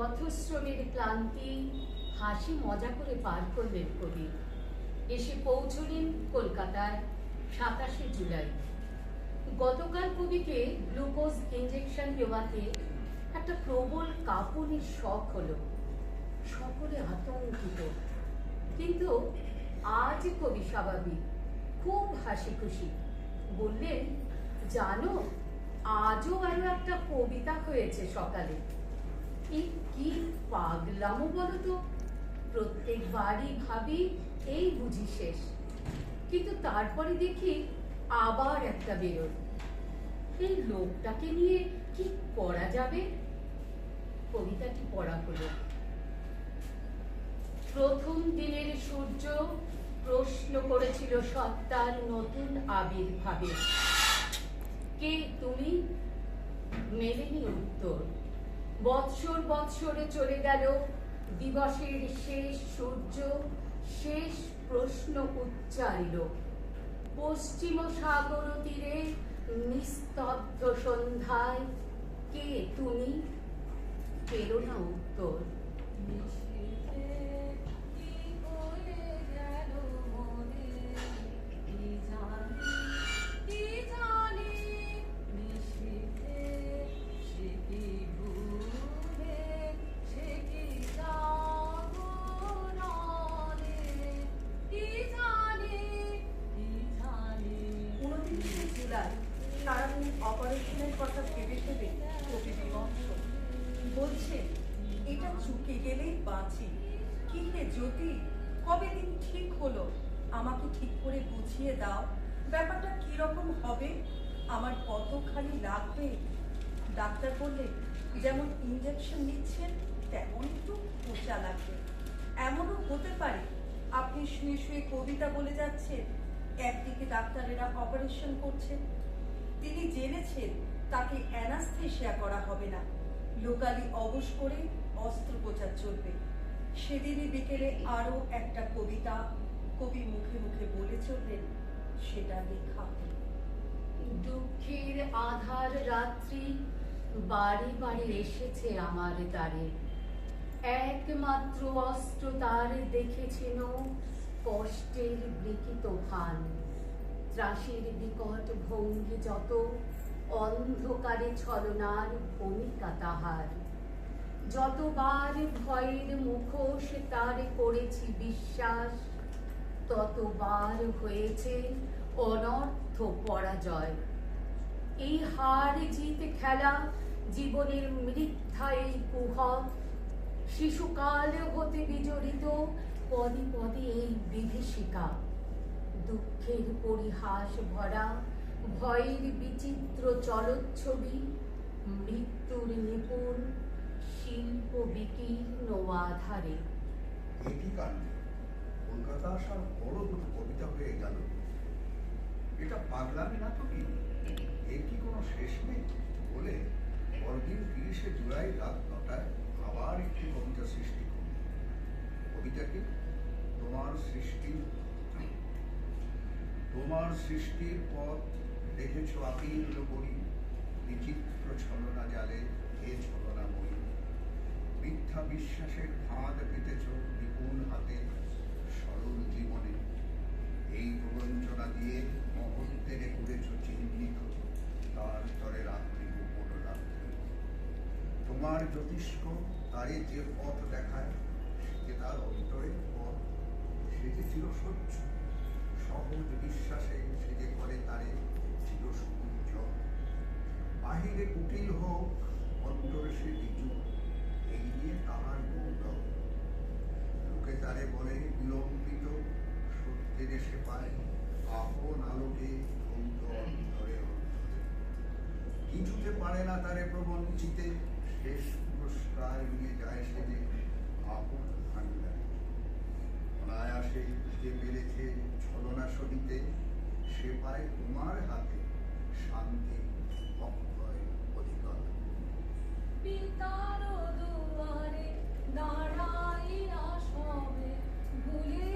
পথশ্রমের ক্লান্তি হাসি মজা করে পার করলেন কবি। এসে পৌঁছলেন কলকাতায় 27শে জুলাই। গতকাল কবিকে গ্লুকোজ ইঞ্জেকশন দেওয়াতে একটা প্রবল কাঁপুনির শখ হলো। সকলে আতঙ্কিত, কিন্তু আজ কবি স্বাভাবিক, খুব হাসি খুশি। বললেন, জানো, আজও আরো একটা কবিতা হয়েছে সকালে। এই কি পাগলামো বলো তো, প্রত্যেকবারই ভাবি এই বুঝি শেষ, কিন্তু তারপরে দেখি আবার একটা বেরোয়। এই লোকটাকে নিয়ে কি করা যাবে? কবিতাটি পড়া হলো। প্রথম দিনের সূর্য প্রশ্ন করেছিল সত্তার নতুন আবির্ভাবে। কে তুমি? মেলেনি উত্তর। বৎসর বৎসরে চলে গেল, দিবসের শেষ সূর্য শেষ প্রশ্ন উচ্চারিল। পশ্চিম সাগর তীরে নিস্তব্ধ সন্ধ্যায় কে তুমি? পেল না উত্তর। সারাদিন অপারেশনের কথা ভেবে ভেবে কবি বিমর্ষ। বলছে, এটা চুকে গেলেই বাঁচি। কি হে জ্যোতি, কবে দিন ঠিক হলো? আমাকে ঠিক করে বুঝিয়ে দাও, ব্যাপারটা কিরকম হবে, আমার কতখানি লাগবে? ডাক্তার বললে, যেমন ইঞ্জেকশন নিচ্ছেন তেমন একটু খোঁচা লাগবে। এমনও হতে পারে আপনি শুয়ে শুয়ে কবিতা বলে যাচ্ছেন, একদিকে ডাক্তারেরা অপারেশন করছেন। তিনি জেনেছেন তাকে অ্যানাস্থেসিয়া করা হবে না, লোকালি অবশ করে অস্ত্রোপচার চলবে। সেদিনই বিকেলে আরো একটা কবিতা কবি মুখে মুখে বলে চললেন, সেটা লেখা। দুঃখের আধার রাত্রি বাড়ি বাড়ি এসেছে আমার দ্বারে। একমাত্র অস্ত্র তার দেখেছেন কষ্টের বিকৃত ভান। ত্রাসের বিকট ভঙ্গি যত, অন্ধকারে ছলনার ভূমিকা তাহার। যতবার ভয়ের মুখোশ তার করেছি বিশ্বাস, ততবার হয়েছে অনর্থ পরাজয়। এই হার জিত খেলা জীবনের মিথ্যা এই কুহক, শিশুকাল হতে বিজড়িত পদে পদে এই বিভীষিকা। দুঃখের পরিহাস ভরা ভয়ের বিচিত্র চলচ্ছবি, মৃত্যুর নিপুণ শিল্প বিকীর্ণ আধারে। এটি কাণ্ড, কলকাতা আসার বড় দুটো কবিতা হয়ে গেল। এটা পাগলামি না তো কি? এর কি কোনো শেষ নেই? বলে পরদিন 30শে জুলাই রাত 9টায় আবার একটি কবিতা সৃষ্টি করল। কবিতাটি তোমার সৃষ্টির পথ দেখেছ আপিল করি, বিচিত্র ছলনা জালে এ ছলনা বই। মিথ্যা বিশ্বাসের ফাঁদ পেতেছ নিপুণ হাতে সরল জীবনে। এই প্রবঞ্চনা দিয়ে মহত্বেরে করেছ চিহ্নিত তার তরে রাত্রি গোপন রাত্রি। তোমার জ্যোতিষ্ক তারে যে পথ দেখায়, সে তার অন্তরের পথ। সে যে চির স্বচ্ছ, সহজ বিশ্বাসে সে যে করে তারে চির সুউচ্চ। বাহিরে কুটিল হোক, অন্তরে সে নিচু, এই নিয়ে তাহার গৌরব। লোকে তারে বলে বিলম্বিত, সত্যের সে পায় আপন আলোকে ধৌত অন্তরে অন্তরে। কিছুতে পারে না তারে প্রবঞ্চিতে, শেষ পুরস্কার নিয়ে যায় সে যে আপন ভাণ্ডারে। অনায়াসে যে পেরেছে ছলনা সহিতে, সে পায় তোমার হাতে শান্তি অক্ষয় অধিকার। পিতার দুয়ারে দাঁড়াইয়া সবে ভুলে